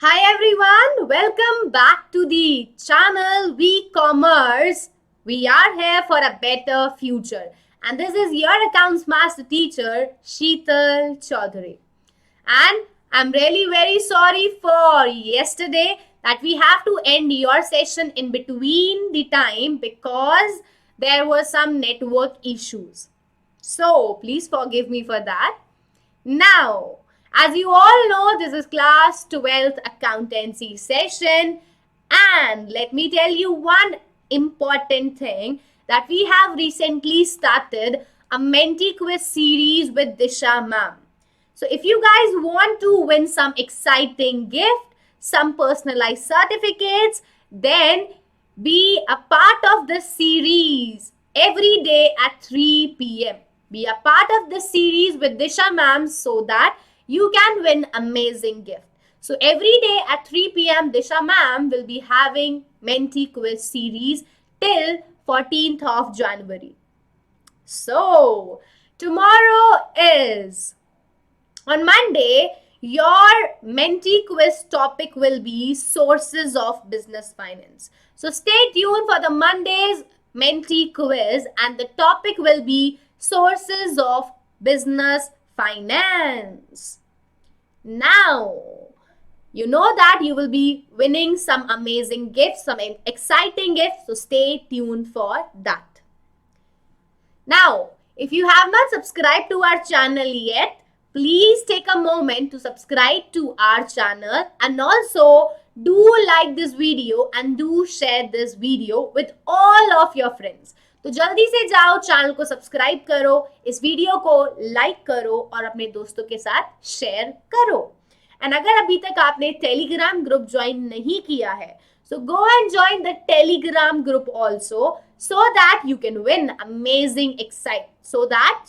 Hi everyone, welcome back to the channel Commerce. We are here for a better future. And this is your accounts master teacher, Sheetal Chaudhary. And I'm really very sorry for yesterday that we have to end your session in between the time because there were some network issues. So please forgive me for that. Now, as you all know, this is class 12th accountancy session. And let me tell you one important thing that we have recently started a Menti quiz series with Disha ma'am. So if you guys want to win some exciting gift, some personalized certificates, then be a part of the series every day at 3 p.m. Be a part of the series with Disha ma'am so that you can win amazing gift. So every day at 3 p.m. Disha ma'am will be having Menti quiz series till 14th of January. So tomorrow is on Monday, your Menti quiz topic will be sources of business finance. So stay tuned for the Monday's Menti quiz and the topic will be sources of business finance. Now, you know that you will be winning some amazing gifts, some exciting gifts. So stay tuned for that. Now, if you have not subscribed to our channel yet, please take a moment to subscribe to our channel and also do like this video and do share this video with all of your friends. तो जल्दी से जाओ channel को subscribe करो, इस video को like करो और अपने दोस्तों के साथ शेयर करो. एंड अगर अभी तक आपने टेलीग्राम ग्रुप ज्वाइन नहीं किया है, so go and join the Telegram group also so that you can win amazing so that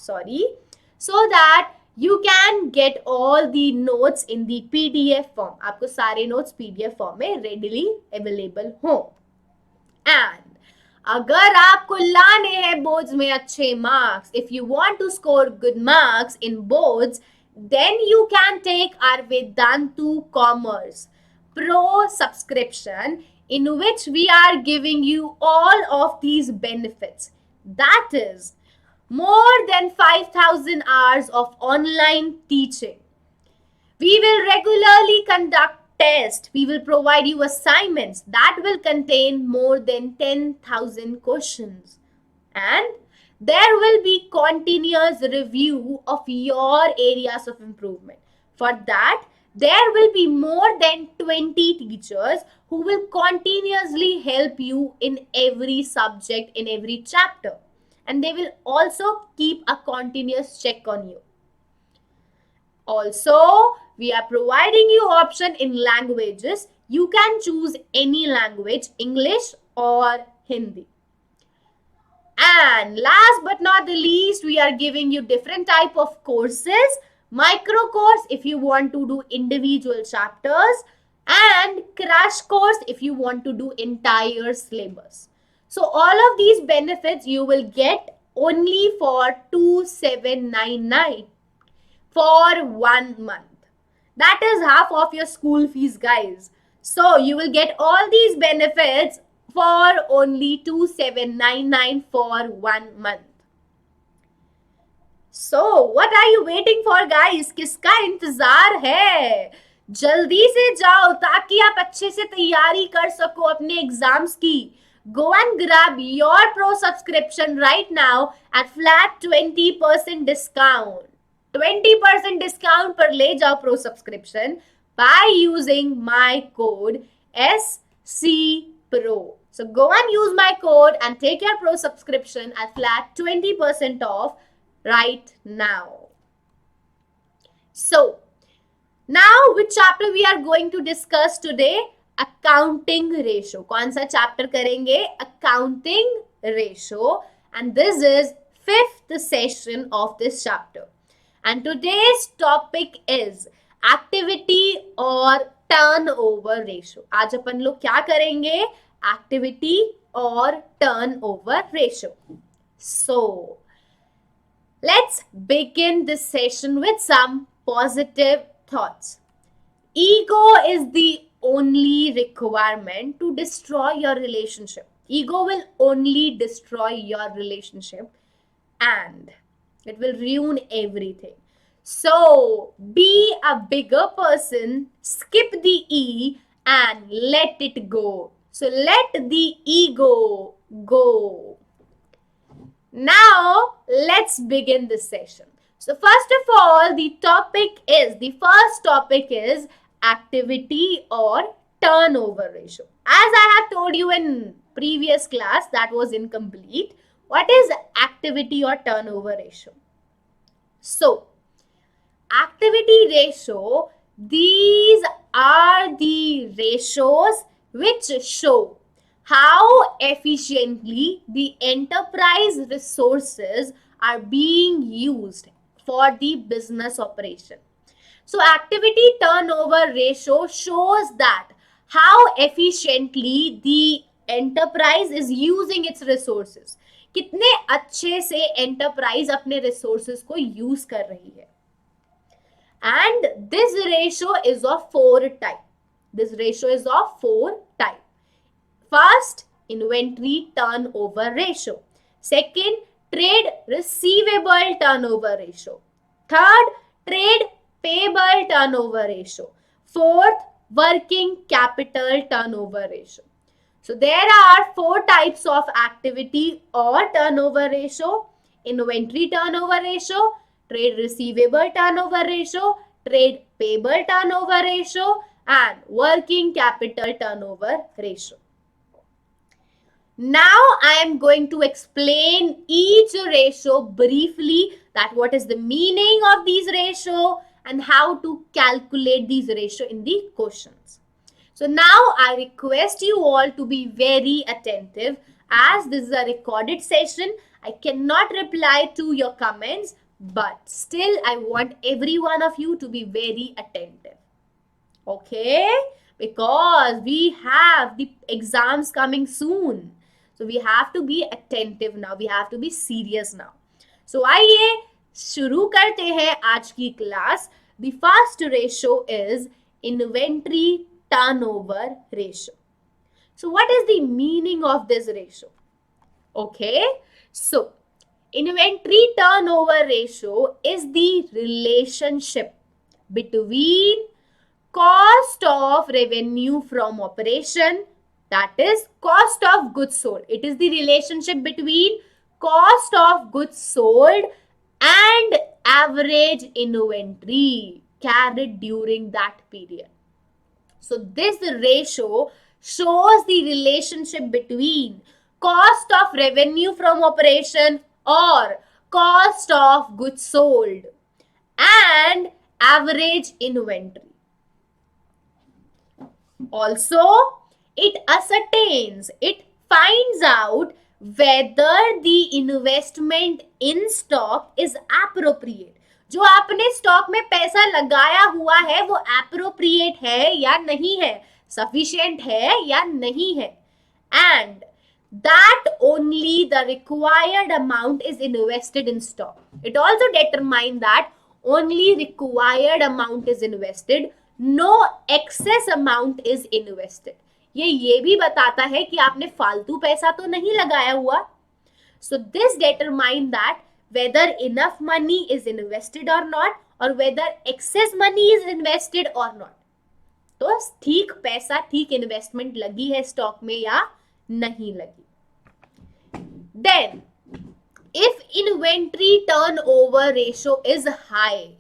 you can get all the notes in the PDF form. आपको सारे notes PDF form में readily available हो. And अगर आपको लाने हैं boards में अच्छे marks, if you want to score good marks in boards, then you can take our Vedantu Commerce Pro Subscription, in which we are giving you all of these benefits. That is, more than 5,000 hours of online teaching. We will regularly conduct tests. We will provide you assignments that will contain more than 10,000 questions. And there will be continuous review of your areas of improvement. For that, there will be more than 20 teachers who will continuously help you in every subject, in every chapter. And they will also keep a continuous check on you. Also, we are providing you option in languages. You can choose any language, English or Hindi. And last but not the least, we are giving you different type of courses. Micro course if you want to do individual chapters, and crash course if you want to do entire syllabus. So all of these benefits you will get only for 2,799 for 1 month. That is half of your school fees, guys. So you will get all these benefits for only 2,799 for 1 month. So what are you waiting for, guys? किसका इंतजार है? जल्दी से जाओ ताकि आप अच्छे से तैयारी कर सको अपने एग्जाम्स की. Go and grab your pro subscription right now at flat 20% discount. 20% discount पर ले जाओ pro subscription by using my code SCPRO. So go and use my code and take your pro subscription at flat 20% off right now. So now which chapter we are going to discuss today? Accounting ratio. कौन सा chapter करेंगे? Accounting ratio. And this is 5th session of this chapter. And today's topic is activity or turnover ratio. आज अपन लोग क्या करेंगे? Activity or turnover ratio. So let's begin this session with some positive thoughts. Ego is the only requirement to destroy your relationship. Ego will only destroy your relationship and it will ruin everything. So be a bigger person, skip the E and let it go. So let the ego go. Now let's begin this session. So first of all, the first topic is activity or turnover ratio. As I have told you in previous class that was incomplete. What is activity or turnover ratio? So activity ratio, these are the ratios which show how efficiently the enterprise resources are being used for the business operation. So activity turnover ratio shows that how efficiently the enterprise is using its resources. कितने अच्छे से enterprise अपने resources को use कर रही है. And this ratio is of 4 type. This ratio is of 4 type. First, inventory turnover ratio. Second, trade receivable turnover ratio. Third, trade payable turnover ratio. Fourth, working capital turnover ratio. So there are 4 types of activity or turnover ratio: inventory turnover ratio, trade receivable turnover ratio, trade payable turnover ratio, and working capital turnover ratio. Now I am going to explain each ratio briefly, that what is the meaning of these ratio and how to calculate these ratio in the questions. So now I request you all to be very attentive, as this is a recorded session. I cannot reply to your comments, but still I want every one of you to be very attentive. Okay? Because we have the exams coming soon. So we have to be attentive now. We have to be serious now. So आइए शुरू करते हैं आज की class. The first ratio is inventory turnover ratio. So what is the meaning of this ratio? Okay, so inventory turnover ratio is the relationship between cost of revenue from operation, that is cost of goods sold. It is the relationship between cost of goods sold and average inventory carried during that period. So this ratio shows the relationship between cost of revenue from operation or cost of goods sold and average inventory. Also, it finds out whether the investment in stock is appropriate. जो आपने stock में पैसा लगाया हुआ है वो appropriate है या नहीं है, sufficient है या नहीं है, and that only the required amount is invested in stock. It also determines that only required amount is invested, no excess amount is invested. ये भी बताता है कि आपने फालतू पैसा तो नहीं लगाया हुआ. So this determines that whether enough money is invested or not, or whether excess money is invested or not. तो ठीक पैसा, ठीक इन्वेस्टमेंट लगी है स्टॉक में या नहीं लगी. Then, if inventory turnover ratio is high,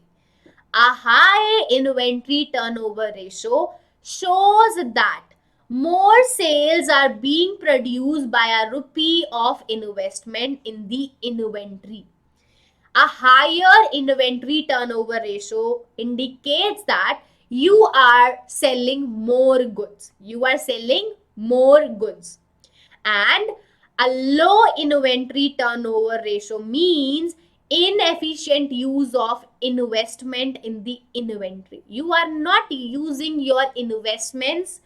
a high inventory turnover ratio shows that more sales are being produced by a rupee of investment in the inventory. A higher inventory turnover ratio indicates that you are selling more goods. You are selling more goods. And a low inventory turnover ratio means inefficient use of investment in the inventory. You are not using your investments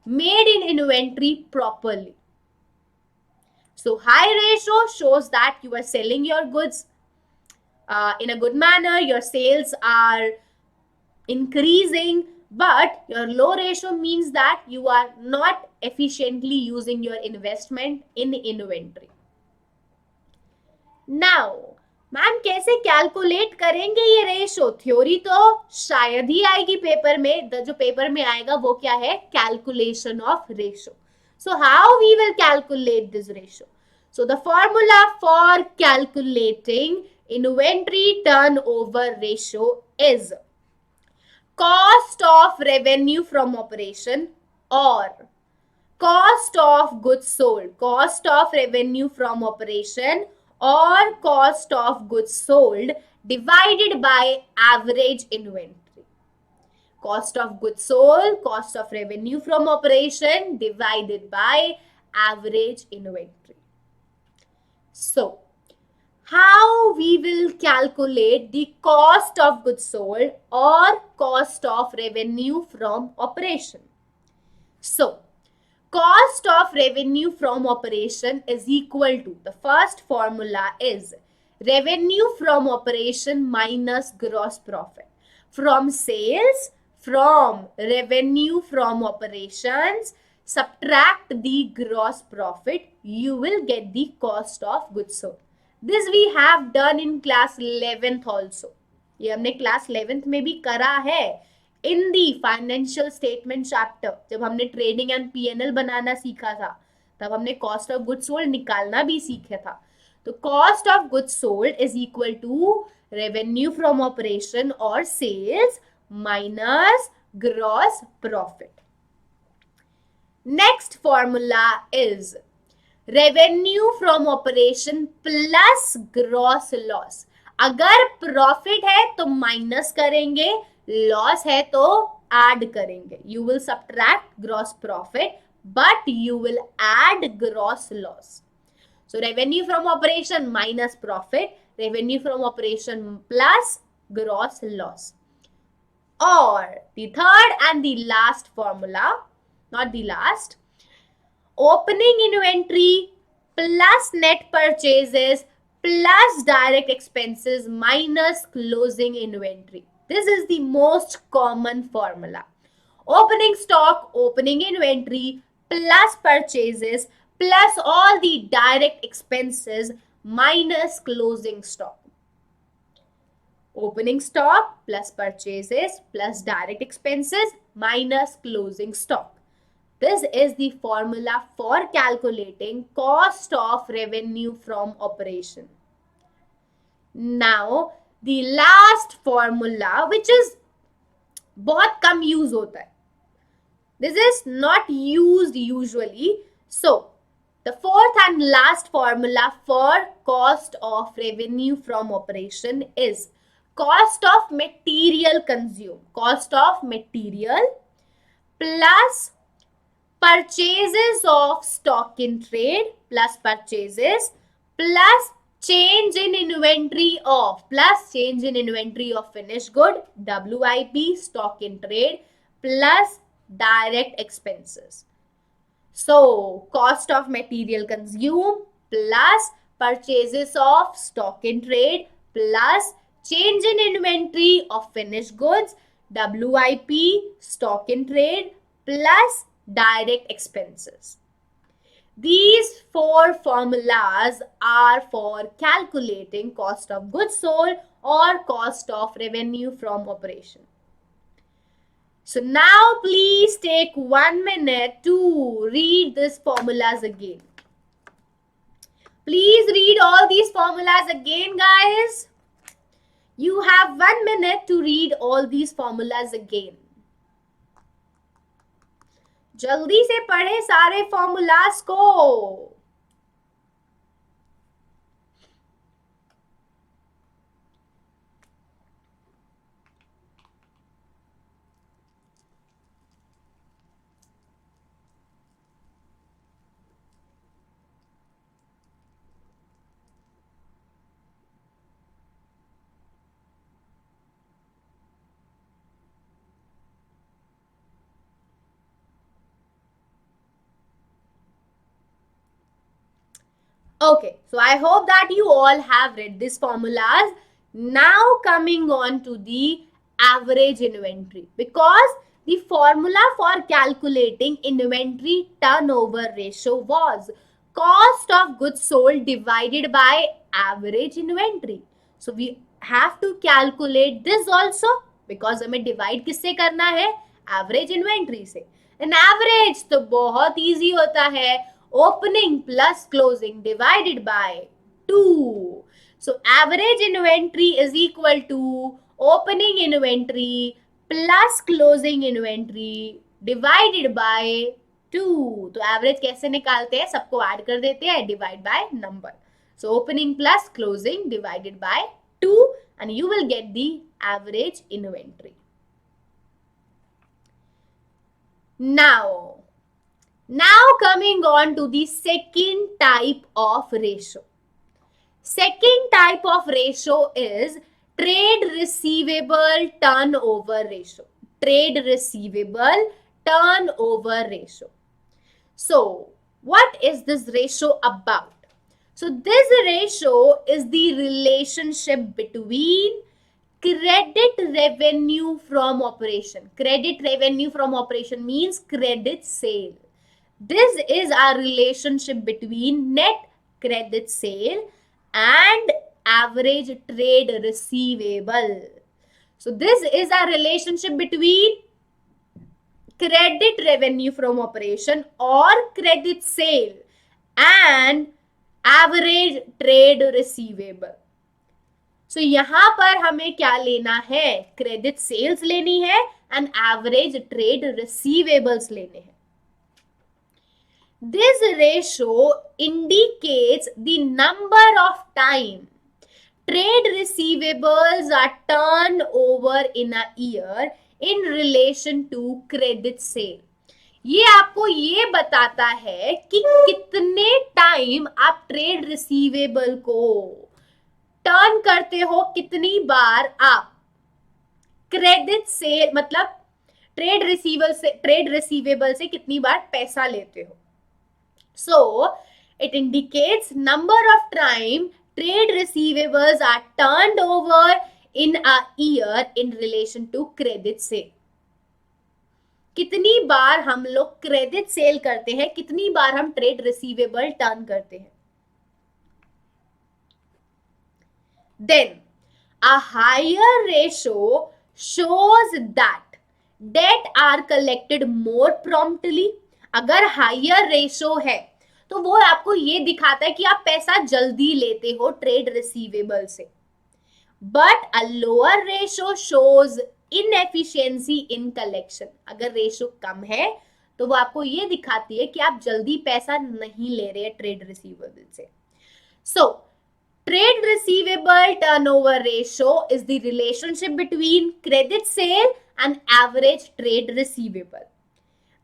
made in inventory properly. So high ratio shows that you are selling your goods in a good manner. Your sales are increasing But your low ratio means that you are not efficiently using your investment in inventory. Now, ma'am कैसे calculate करेंगे ये ratio? Theory तो शायद ही आएगी paper में, जो paper में आएगा वो क्या है? Calculation of ratio. So how we will calculate this ratio? So the formula for calculating inventory turnover ratio is cost of revenue from operation or cost of goods sold, cost of revenue from operation or cost of goods sold divided by average inventory. Cost of goods sold, cost of revenue from operation divided by average inventory. So, how we will calculate the cost of goods sold or cost of revenue from operation? So, cost of revenue from operation is equal to, the first formula is revenue from operation minus gross profit. From sales, from revenue from operations, subtract the gross profit, you will get the cost of goods sold. This we have done in class 11th also. ये हमने class 11th में भी करा है. इन the financial statement chapter, जब हमने trading and PNL बनाना सीखा था, तब हमने कॉस्ट ऑफ गुड्स सोल्ड निकालना भी सीखा था. तो cost of goods sold is equal to revenue from operation और sales minus gross profit. Next formula is revenue from operation plus gross loss. अगर प्रॉफिट है तो माइनस करेंगे, लॉस है तो ऐड करेंगे. You will subtract gross profit but you will add gross loss. So revenue from operation minus profit, revenue from operation plus gross loss. Or the third and the last formula, not the last, opening inventory plus net purchases plus direct expenses minus closing inventory. This is the most common formula. Opening stock, opening inventory plus purchases plus all the direct expenses minus closing stock. Opening stock plus purchases plus direct expenses minus closing stock. This is the formula for calculating cost of revenue from operation. Now, the last formula, which is बहुत कम use होता है. This is not used usually. So, the fourth and last formula for cost of revenue from operation is cost of material consumed. Cost of material plus purchases of stock in trade plus purchases plus change in inventory of finished good, WIP, stock in trade plus direct expenses. So cost of material consumed plus purchases of stock in trade plus change in inventory of finished goods, WIP, stock in trade plus direct expenses. These four formulas are for calculating cost of goods sold or cost of revenue from operation. So now please take 1 minute to read these formulas again. Please read all these formulas again, guys. You have 1 minute to read all these formulas again. जल्दी से पढ़े सारे formulas को. Okay, so I hope that you all have read these formulas. Now coming on to the average inventory, because The formula for calculating inventory turnover ratio was cost of goods sold divided by average inventory. So we have to calculate this also because हमें divide किससे करना है? Average inventory से. And average तो बहुत easy होता है. Opening plus closing divided by 2. So average inventory is equal to opening inventory plus closing inventory divided by 2. तो एवरेज कैसे निकालते हैं? सबको ऐड कर देते हैं, divide by number. So opening plus closing divided by 2 and you will get the average inventory. Now coming on to the second type of ratio. Second type of ratio is trade receivable turnover ratio. Trade receivable turnover ratio. So, what is this ratio about? So, this ratio is the relationship between credit revenue from operation. Credit revenue from operation means credit sale. This is our relationship between net credit sale and average trade receivable. So this is our relationship between credit revenue from operation or credit sale and average trade receivable. So यहाँ पर हमें क्या लेना है? Credit sales लेनी है and average trade receivables लेने हैं. This ratio indicates the number of time trade receivables are turned over in a year in relation to credit sale. ये आपको ये बताता है कि कितने टाइम आप ट्रेड रिसीवेबल को टर्न करते हो, कितनी बार आप क्रेडिट सेल मतलब ट्रेड रिसीवेबल से कितनी बार पैसा लेते हो. So, it indicates number of time trade receivables are turned over in a year in relation to credit sale. कितनी बार हम लोग क्रेडिट सेल करते हैं, कितनी बार हम ट्रेड रिसीवेबल टर्न करते हैं. Then, a higher ratio shows that debt are collected more promptly. अगर हायर रेशो है तो वो आपको ये दिखाता है कि आप पैसा जल्दी लेते हो ट्रेड रिसीवेबल से. But a lower ratio shows inefficiency in collection. अगर रेशो कम है तो वो आपको ये दिखाती है कि आप जल्दी पैसा नहीं ले रहे ट्रेड रिसीवेबल से. सो trade receivable turnover ratio is the relationship between credit sale and average trade receivable.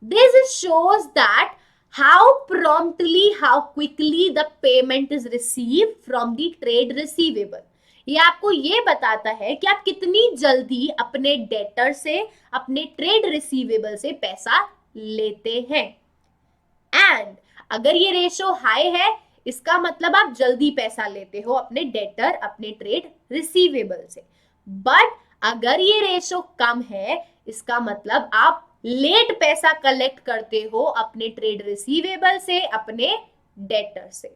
This shows that how promptly, how quickly the payment is received from the trade receivable. ये आपको ये बताता है कि आप कितनी जल्दी अपने डेटर से, अपने ट्रेड रिसीवेबल से पैसा लेते हैं. एंड अगर ये रेशो हाई है इसका मतलब आप जल्दी पैसा लेते हो अपने डेटर, अपने ट्रेड रिसीवेबल से. बट अगर ये रेशो कम है इसका मतलब आप लेट पैसा कलेक्ट करते हो अपने ट्रेड रिसीवेबल से, अपने डेटर से.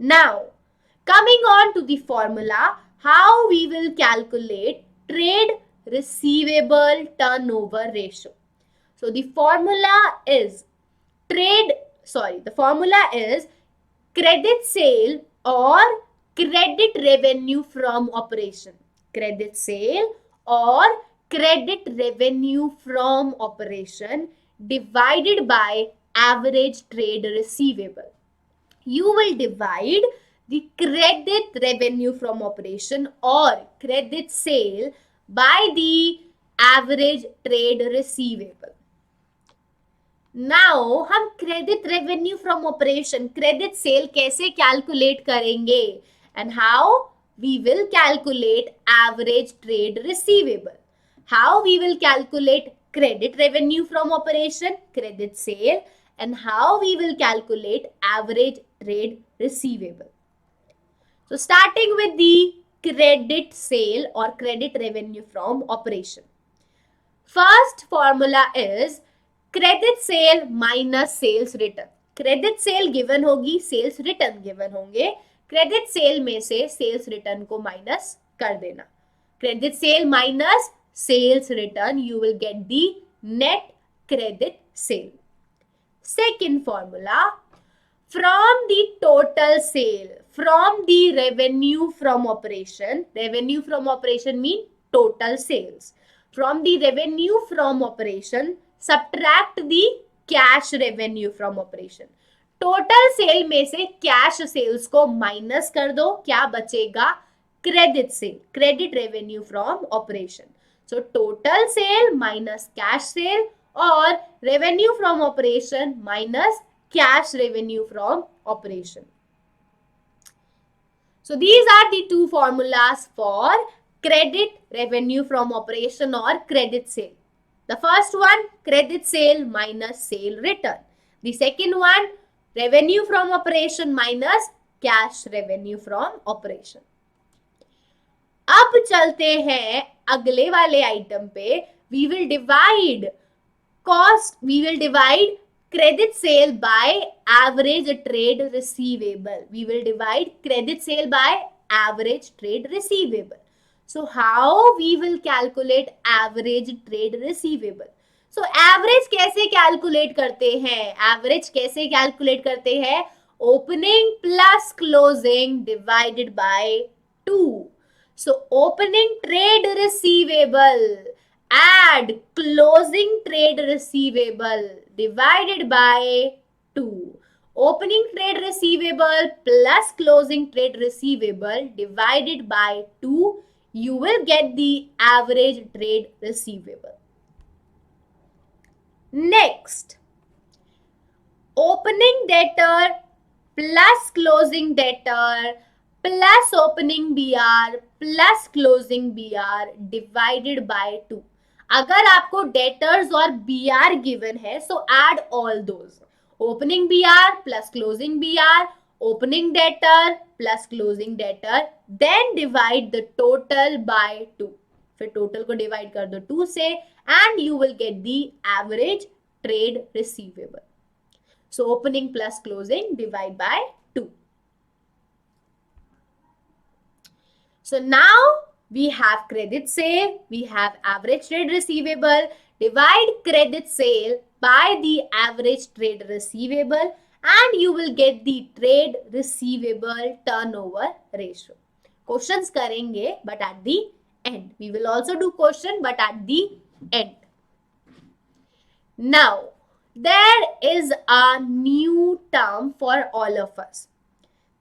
Now coming on to the formula how we will calculate trade receivable turnover ratio. So the formula is credit sale or credit revenue from operation. Credit sale or credit revenue from operation divided by average trade receivable. You will divide the credit revenue from operation or credit sale by the average trade receivable. Now हम credit revenue from operation, credit sale कैसे calculate करेंगे and how we will calculate average trade receivable. How we will calculate credit revenue from operation, credit sale and how we will calculate average trade receivable. So starting with the credit sale और credit revenue from operation. First formula is credit sale minus sales return. Credit sale given होगी, sales return given होंगे. Credit cell में से sales return को minus कर देना. Credit sale minus sales return, you will get the net credit sale. Second formula, from the total sale, from the revenue from operation. Revenue from operation mean total sales. From the revenue from operation, subtract the cash revenue from operation. Total sale में से cash sales को minus कर दो, क्या बचेगा? Credit sale, credit revenue from operation. So total sale minus cash sale और revenue from operation minus cash revenue from operation. So these are the two formulas for credit revenue from operation or credit sale. The first one, credit sale minus sale return. The second one, revenue from operation minus cash revenue from operation. अब चलते हैं अगले वाले item पे. We will divide cost, we will divide credit sale by average trade receivable. We will divide credit sale by average trade receivable. So how we will calculate average trade receivable? So average कैसे calculate करते हैं? Average कैसे calculate करते हैं? Opening plus closing divided by 2. So opening trade receivable add closing trade receivable divided by 2. Opening trade receivable plus closing trade receivable divided by 2, you will get the average trade receivable. Next, opening debtor plus closing debtor plus opening BR plus closing BR divided by 2. अगर आपको debtors और BR given है, so add all those. Opening BR plus closing BR, opening debtor plus closing debtor, then divide the total by 2. फिर total को divide कर दो 2 से and you will get the average trade receivable. So opening plus closing divide by 2. So now we have credit sale, we have average trade receivable. Divide credit sale by the average trade receivable and you will get the trade receivable turnover ratio. Questions करेंगे but at the end. We will also do question but at the end. Now there is a new term for all of us.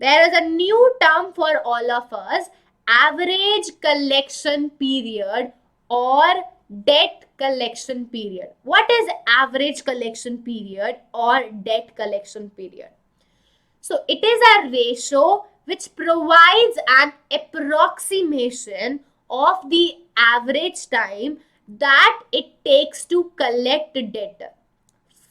There is a new term for all of us. Average collection period or debt collection period. What is average collection period or debt collection period? So it is a ratio which provides an approximation of the average time that it takes to collect debtor.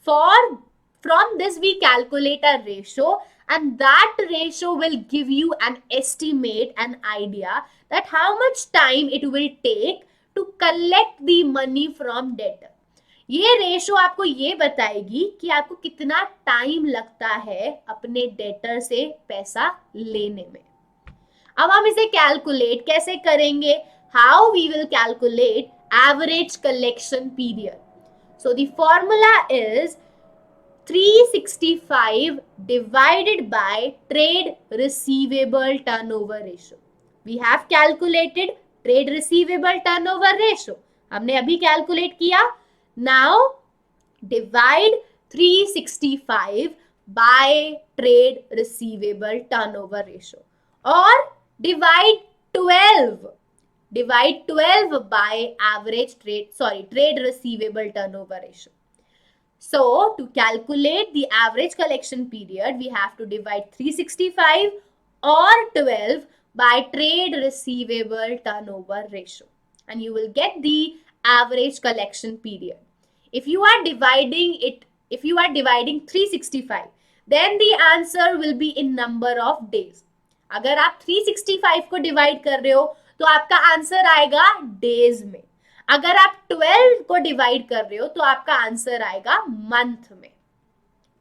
From this we calculate a ratio, and that ratio will give you an estimate, an idea that how much time it will take to collect the money from debtor. ये ratio आपको ये बताएगी कि आपको कितना time लगता है अपने डेटर से पैसा लेने में. अब हम इसे कैलकुलेट कैसे करेंगे? How we will calculate average collection period. So the formula is 365 divided by trade receivable turnover ratio. We have calculated trade receivable turnover ratio. हमने अभी calculate किया. Now divide 365 by trade receivable turnover ratio or divide 12. Divide 12 by trade receivable turnover ratio. So to calculate the average collection period, we have to divide 365 or 12 by trade receivable turnover ratio and you will get the average collection period. If you are dividing 365, then the answer will be in number of days. अगर आप 365 को divide कर रहे हो तो आपका answer आएगा days में. अगर आप 12 को डिवाइड कर रहे हो तो आपका आंसर आएगा मंथ में।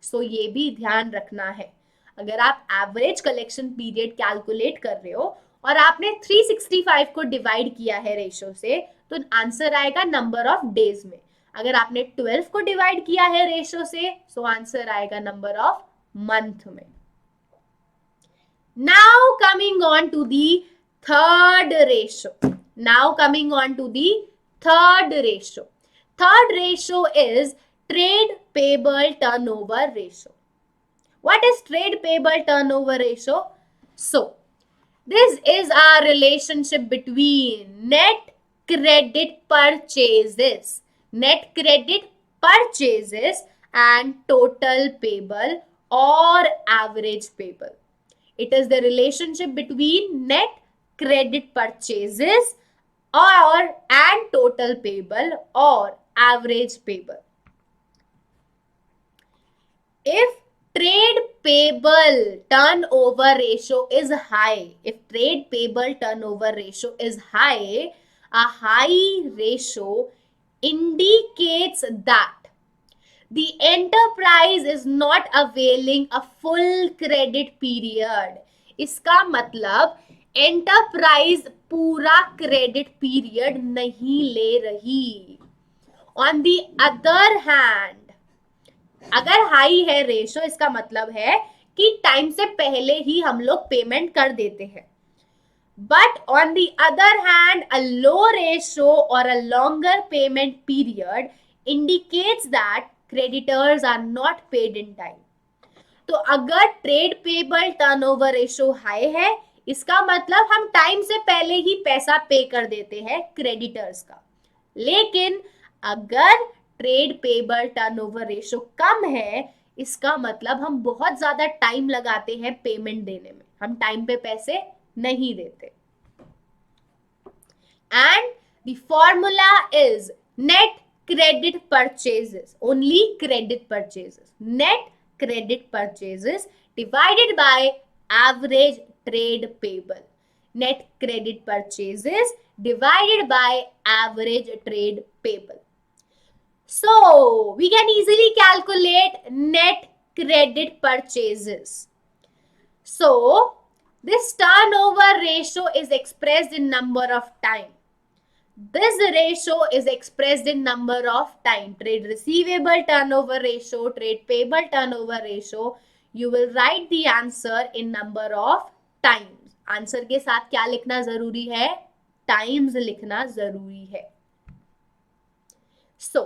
सो ये भी ध्यान रखना है। अगर आप एवरेज कलेक्शन पीरियड कैलकुलेट कर रहे हो और आपने 365 को डिवाइड किया है रेशो से, तो आंसर आएगा नंबर ऑफ डेज में। अगर आपने 12 को डिवाइड किया है रेशो से, सो आंसर आएगा नंबर ऑफ मंथ में। Now coming on to the third ratio. Now coming on to the third ratio. Third ratio is trade payable turnover ratio. What is trade payable turnover ratio? So, this is a relationship between net credit purchases, net credit purchases and total payable or average payable. It is the relationship between net credit purchases or and total payable or average payable. If trade payable turnover ratio is high, if trade payable turnover ratio is high, a high ratio indicates that the enterprise is not availing a full credit period. इसका मतलब enterprise पूरा credit period नहीं ले रही. On the other hand, अगर high है ratio, इसका मतलब है कि टाइम से पहले ही हम लोग पेमेंट कर देते हैं. But on the other hand, a low ratio और a longer payment period indicates that creditors are not paid in time. तो अगर trade payable turnover ratio high है, इसका मतलब हम टाइम से पहले ही पैसा पे कर देते हैं क्रेडिटर्स का. लेकिन अगर ट्रेड पेबल टर्नओवर रेशो कम है, इसका मतलब हम बहुत ज्यादा टाइम लगाते हैं पेमेंट देने में, हम टाइम पे पैसे नहीं देते. And the formula is net credit purchases, only credit purchases, net credit purchases divided by average trade payable. Net credit purchases divided by average trade payable. So we can easily calculate net credit purchases. So this turnover ratio is expressed in number of time. This ratio is expressed in number of time. Trade receivable turnover ratio, trade payable turnover ratio. You will write the answer in number of times. Answer के साथ क्या लिखना जरूरी है? Times लिखना जरूरी है. So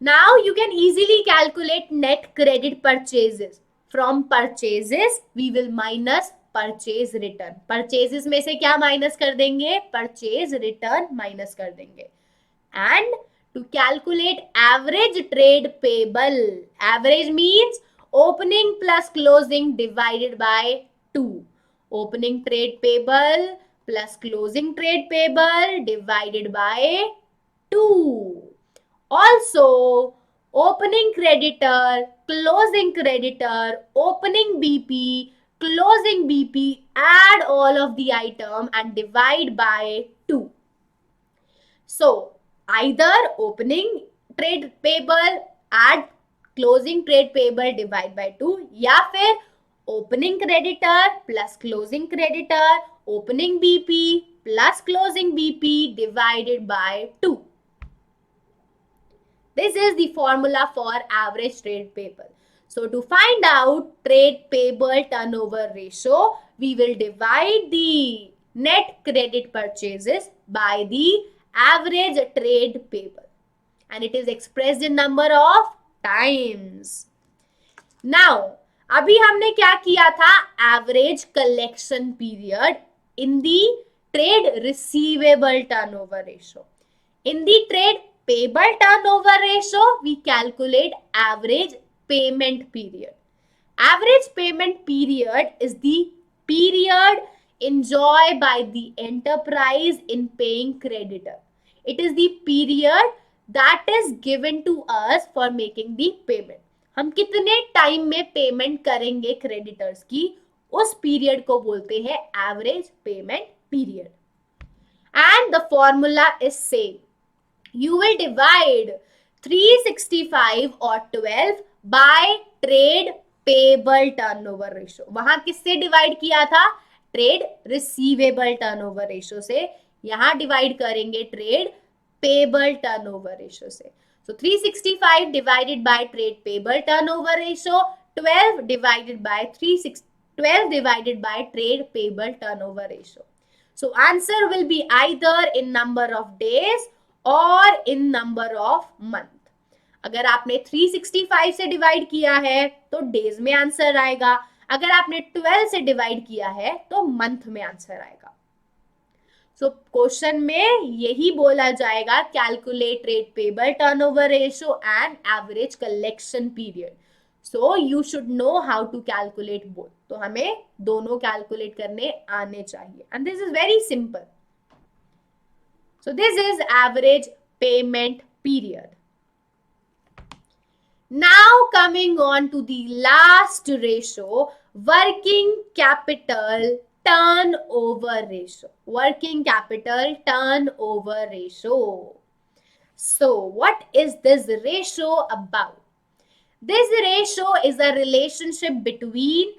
now you can easily calculate net credit purchases. From purchases we will minus purchase return. Purchases में से क्या माइनस कर देंगे? परचेज रिटर्न माइनस कर देंगे. And to calculate average trade payable, average means opening plus closing divided by 2. Opening trade payable plus closing trade payable divided by 2. Also, opening creditor, closing creditor, opening BP, closing BP, add all of the item and divide by 2. So, either opening trade payable, add closing trade payable, divide by 2, या फिर opening creditor plus closing creditor, opening BP plus closing BP divided by 2. This is the formula for average trade payable. So to find out trade payable turnover ratio, we will divide the net credit purchases by the average trade payable, and it is expressed in number of times. Now अभी हमने क्या किया था? Average collection period in the trade receivable turnover ratio. In the trade payable turnover ratio we calculate average payment period. Average payment period is the period enjoy by the enterprise in paying creditor. It is the period that is given to us for making the payment. हम कितने time में payment करेंगे creditors की, उस period को बोलते हैं average payment period. And the formula is same. you will divide 365 और 12 by trade payable turnover ratio. वहां किससे डिवाइड किया था? ट्रेड रिसीवेबल टर्नओवर रेशो से. यहां डिवाइड करेंगे ट्रेड पेबल टर्नओवर रेशो से. So 365 divided by trade payable turnover ratio, 12 divided by 12 divided by trade payable turnover ratio. So answer will be either in number of days और इन number of month. अगर आपने 365 से divide किया है तो days में answer आएगा. अगर आपने 12 से डिवाइड किया है तो मंथ में आंसर आएगा. सो क्वेश्चन में यही बोला जाएगा, calculate trade payable turnover ratio and average collection period. So you should know how to calculate both. तो हमें दोनों कैलकुलेट करने आने चाहिए and this is very simple. So this is average payment period. Now coming on to the last ratio, working capital turnover ratio. Working capital turnover ratio. So what is this ratio about? This ratio is a relationship between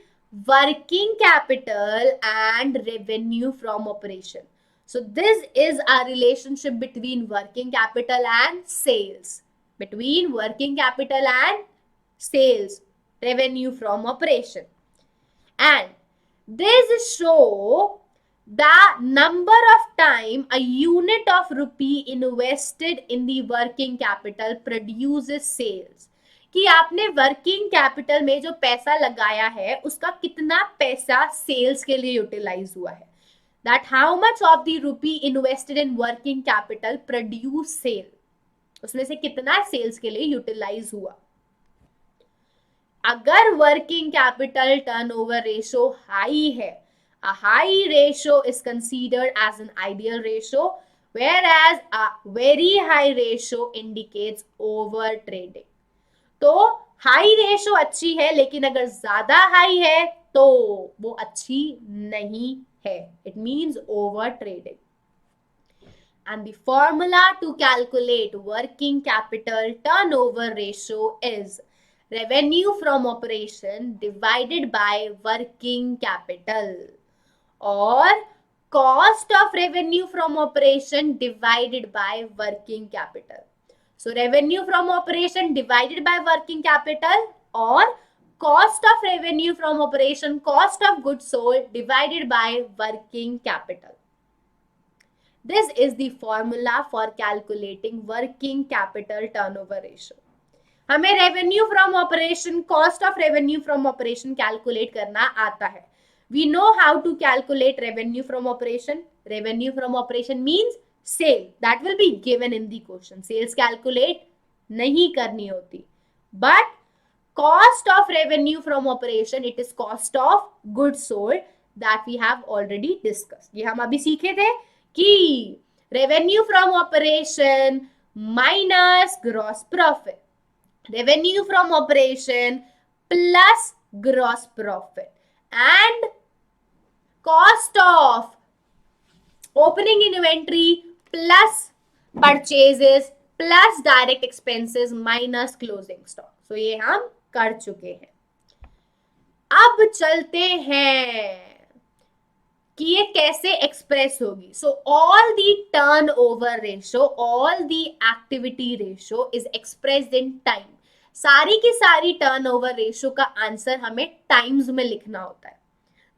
working capital and revenue from operation. So this is a relationship between working capital and sales. Between working capital and sales, revenue from operation. And this show the number of time a unit of rupee invested in the working capital produces sales. कि आपने working capital में जो पैसा लगाया है उसका कितना पैसा सेल्स के लिए यूटिलाइज हुआ है. That how much of the rupee invested in working capital produce sale. उसमें से कितना सेल्स के लिए यूटिलाइज हुआ. अगर working capital turnover ratio high है, a high ratio is considered as an ideal ratio, whereas a very high ratio indicates over trading. तो high ratio अच्छी है, लेकिन अगर ज्यादा हाई है तो वो अच्छी नहीं है. It means over trading. And the formula to calculate working capital turnover ratio is revenue from operation divided by working capital, or cost of revenue from operation divided by working capital. So revenue from operation divided by working capital, or cost of revenue from operation, cost of goods sold divided by working capital. This is the formula for calculating working capital turnover ratio. हमें revenue from operation, cost of revenue from operation calculate करना आता है. We know how to calculate revenue from operation. Revenue from operation means sale. That will be given in the question. Sales calculate नहीं करनी होती. But cost of revenue from operation, it is cost of goods sold that we have already discussed. ये हम अभी सीखे थे कि revenue from operation minus gross profit. Revenue from operation plus gross profit and cost of opening inventory plus purchases plus direct expenses minus closing stock. So ये हम कर चुके हैं. अब चलते हैं कि ये कैसे एक्सप्रेस होगी. So all the turn over ratio, all the activity ratio is expressed in time. सारी की सारी टर्न ओवर रेशो का आंसर हमें टाइम्स में लिखना होता है.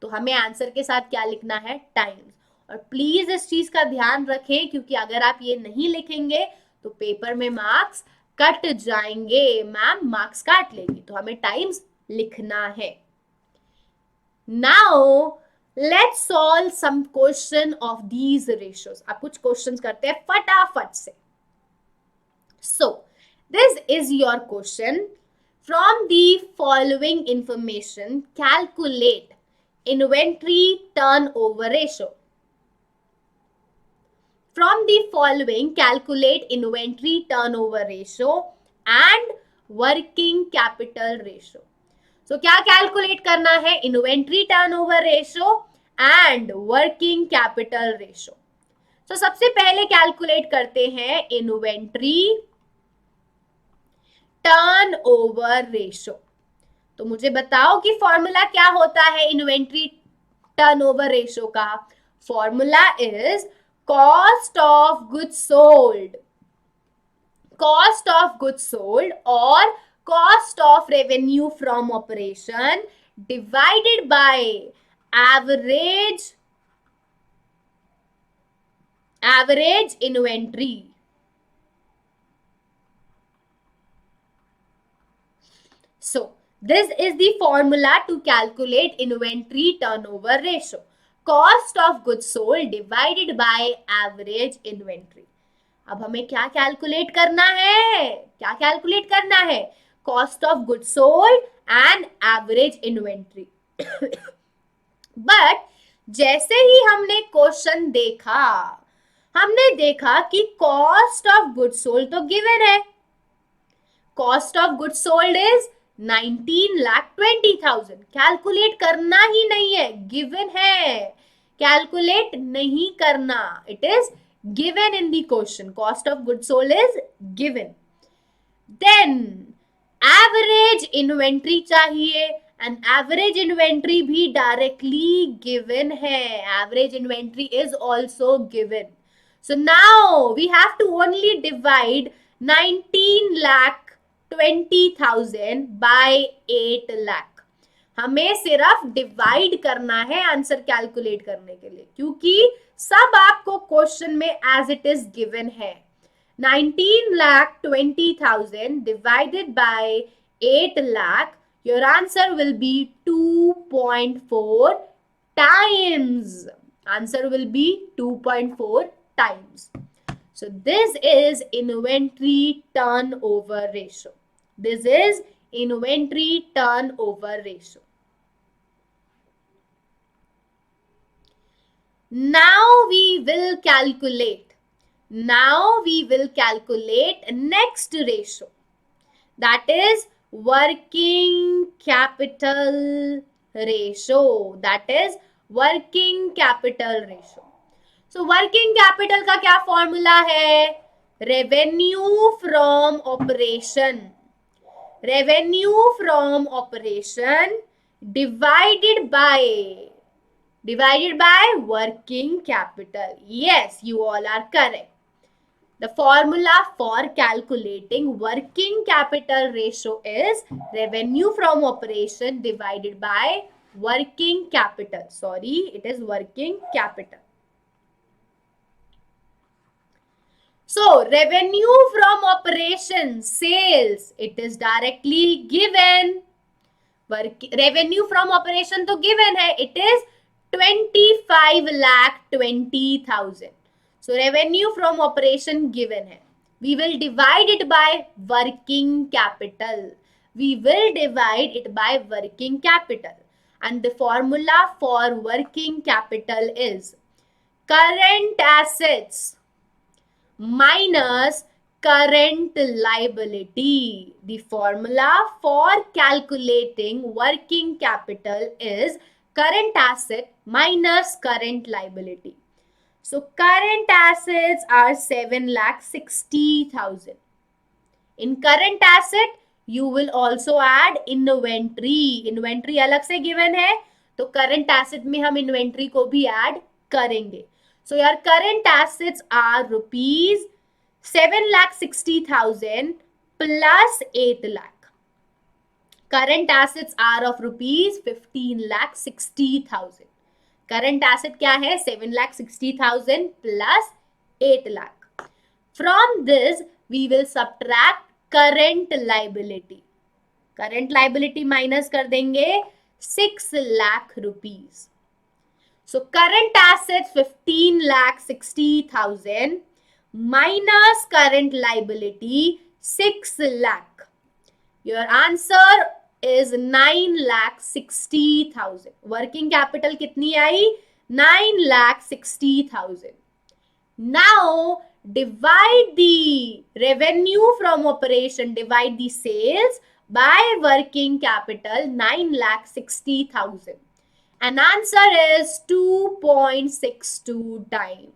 तो हमें आंसर के साथ क्या लिखना है? टाइम्स. और प्लीज इस चीज का ध्यान रखें, क्योंकि अगर आप ये नहीं लिखेंगे तो पेपर में मार्क्स कट जाएंगे. मैम मार्क्स काट लेगी. तो हमें टाइम्स लिखना है. Now let's solve some question of these ratios. अब कुछ क्वेश्चंस करते हैं फटाफट से. So this is your question. From the following information calculate inventory turnover ratio. From the following, calculate inventory turnover ratio and working capital ratio. So क्या calculate करना है? Inventory turnover ratio and working capital ratio. So सबसे पहले calculate करते हैं inventory turnover ratio. तो मुझे बताओ कि फॉर्मूला क्या होता है इन्वेंट्री टर्नओवर रेशो का। Formula is cost of goods sold, cost of goods sold और cost of revenue from operation divided by average inventory. So this is the formula to calculate inventory turnover ratio. Cost of goods sold divided by average inventory. अब हमें क्या calculate करना है, क्या calculate करना है? Cost of goods sold and average inventory. But जैसे ही हमने क्वेश्चन देखा, हमने देखा कि कॉस्ट ऑफ गुड्स सोल्ड तो गिवन है। Cost of goods sold is 19,20,000। Calculate करना ही नहीं है, गिवन है, कैलकुलेट नहीं करना, it is given in the question. Cost of goods sold is given. Then average inventory चाहिए and average inventory भी directly given है. Average inventory is also given. So now we have to only divide 19,20,000 by 8 lakh. हमें सिर्फ divide करना है answer calculate करने के लिए, क्योंकि सब आपको क्वेश्चन में एज इट इज गिवन है। 19,20,000 divided by 8 lakh, your answer will be 2.4 times. Answer will be 2.4 times. So this is inventory turnover ratio. This is inventory turnover ratio. Now we will calculate next ratio, that is working capital ratio. So working capital का क्या formula है? Revenue from operation divided by working capital. Yes, you all are correct. The formula for calculating working capital ratio is revenue from operation divided by working capital. Sorry, it is working capital. So revenue from operation, sales, it is directly given. Revenue from operation तो given है, it is 25,20,000. So revenue from operation given है. We will divide it by working capital. And the formula for working capital is current assets minus current liability. The formula for calculating working capital is current asset minus current liability. So current assets are 7,60,000. In current asset you will also add inventory. Inventory अलग से given है, तो current asset में हम inventory को भी add करेंगे. So your current assets are rupees 7,60,000 plus 8 lakh. Current assets are of rupees 15,60,000. Current asset क्या है? 7,60,000 plus 8 lakh. From this we will subtract current liability. Current liability minus कर देंगे 6 lakh rupees. So current assets 15,60,000 minus current liability 6 lakh. Your answer is 9,60,000. Working capital कितनी आई? 9,60,000. Now divide the revenue from operation, divide the sales by working capital 9,60,000. And answer is 2.62 times.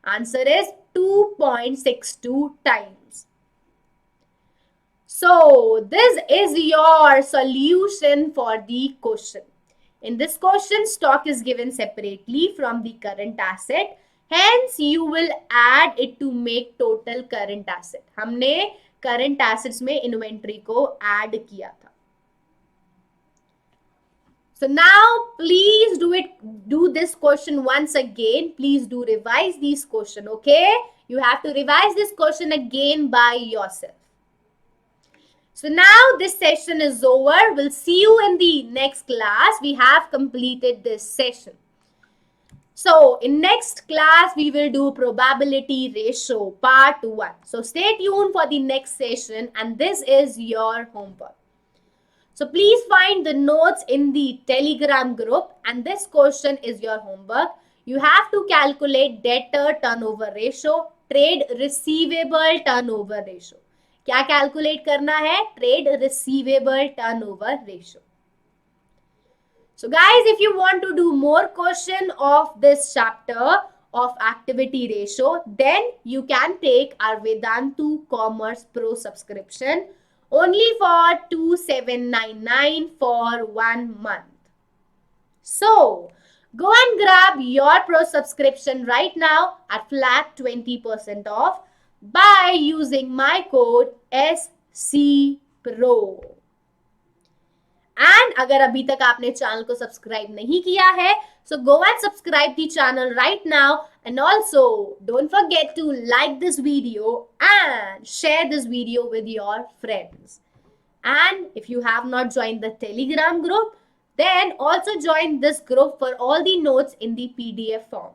Answer is 2.62 times. So this is your solution for the question. In this question, stock is given separately from the current asset. Hence, you will add it to make total current asset. हमने current assets में inventory को add किया था. So now, please do this question once again. Please do revise this question, okay? You have to revise this question again by yourself. So now this session is over. We'll see you in the next class. We have completed this session. So in next class, we will do probability ratio part 1. So stay tuned for the next session, and this is your homework. So please find the notes in the Telegram group, and this question is your homework. You have to calculate debtor turnover ratio, trade receivable turnover ratio. क्या calculate करना है? Trade receivable turnover ratio. So guys, if you want to do more question of this chapter of activity ratio, then you can take our Vedantu Commerce Pro Subscription only for 2,799 for 1 month. So go and grab your Pro Subscription right now at flat 20% off by using my code SCPRO. And अगर अभी तक आपने channel को subscribe नहीं किया है, so go and subscribe the channel right now, and also don't forget to like this video and share this video with your friends. And if you have not joined the Telegram group, then also join this group for all the notes in the PDF form.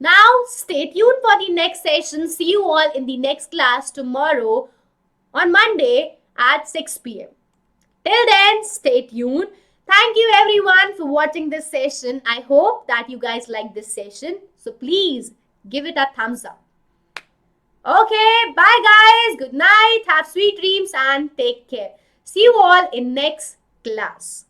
Now, stay tuned for the next session. See you all in the next class tomorrow on Monday at 6 p.m. Till then, stay tuned. Thank you everyone for watching this session. I hope that you guys like this session. So please give it a thumbs up. Okay, bye guys. Good night. Have sweet dreams and take care. See you all in next class.